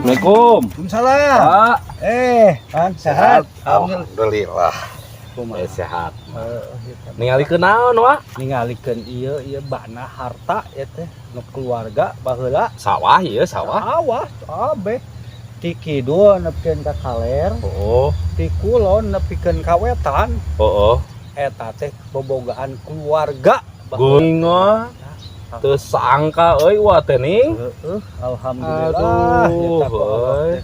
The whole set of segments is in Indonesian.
Assalamualaikum. Waalaikumsalam. Pak, Kan sehat? Alhamdulillah. Kumaha? Sehat. Gitu. Ningalikeun naon wa? Ningalikeun ieu bana harta ya teh nu keluarga baheula Sawah ieu sawah. sawah abe ti kidul nepikeun ka kaler Oh, ti kulon nepikeun ka wetan oh. eta teh bobogaan keluarga Gungo teu sangka euy wa teh ning. alhamdulillah Aduh, eta ku Allah teh,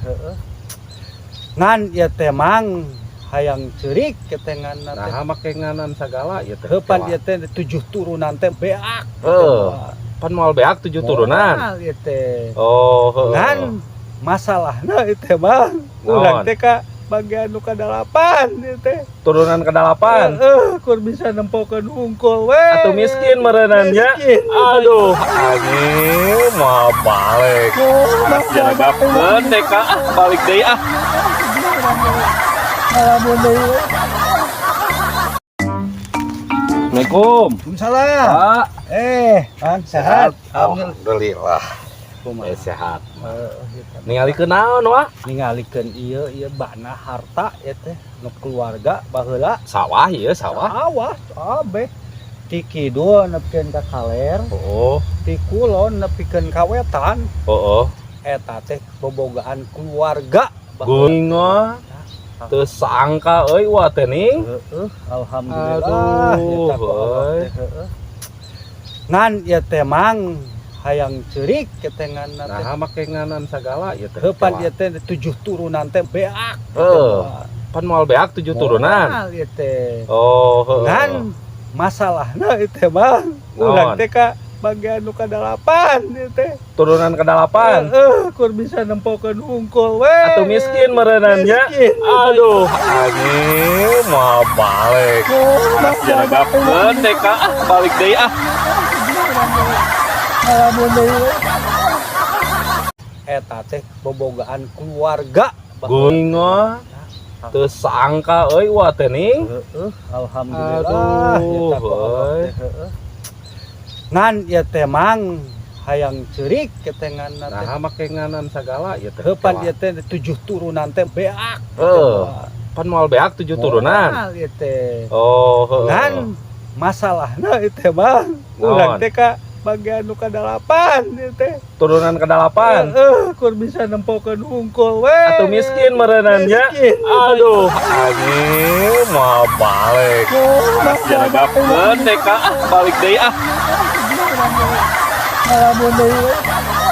ngan ieu teh mang hayang ceurik ketengan teh Nah, make nganan sagala ieu teh. heupan ieu teh 7 turunan teh beak Pan moal beak 7 turunan. moal ieu teh Oh, heuh. ngan masalahna ieu teh mah urang teh ka bagian nu kadalapan ieu teh Turunan ke-8. kur bisa nempokeun hungkul we Atuh miskin meureunan nya. Miskin. Aduh, anjing mau balik. Jangan deh Kak, balik deui ah. Alhamdulillah. Assalamualaikum. Waalaikumsalam. Pak, Kan sehat? Alhamdulillah. Kumaha? Sehat. Gitu. Ningalikeun naon wa? Ningalikeun ieu bana harta ya teh nu keluarga baheula Sawah ieu sawah. sawah abe ti kidul nepikeun ka kaler Oh, ti kulon nepikeun ka wetan oh. eta teh bobogaan keluarga Gungo teu sangka euy wa teh ning. alhamdulillah Aduh, eta ku Allah teh, ngan ieu teh mang hayang ceurik ketengan teh Nah, make nganan sagala ieu teh. heupan ieu teh 7 turunan teh beak Pan moal beak 7 turunan. moal ieu teh Oh, heuh. ngan masalahna ieu teh mah urang teh ka bagian nu kadalapan ieu teh Turunan ke-8. kur bisa nempokeun hungkul we Atuh miskin meureunan nya. Miskin. Aduh, anjing mau balik. Jangan deh Kak, balik deui ah. Alhamdulillah. Eta teh bobogaan keluarga Gungo teu sangka euy wa teh ning. alhamdulillah Aduh, eta ku Allah teh, ngan ieu teh mang hayang ceurik ketengan teh Nah, make nganan sagala ieu teh. heupan ieu teh 7 turunan teh beak Pan moal beak 7 turunan. moal ieu teh Oh, heuh. ngan masalahna ieu teh mah urang teh ka bagian nu kadalapan ieu teh Turunan ke-8. kur bisa nempokeun hungkul we Atuh miskin meureunan nya. Miskin. Aduh, anjing mau balik. Jangan deh Kak, balik deui ah. Alhamdulillah.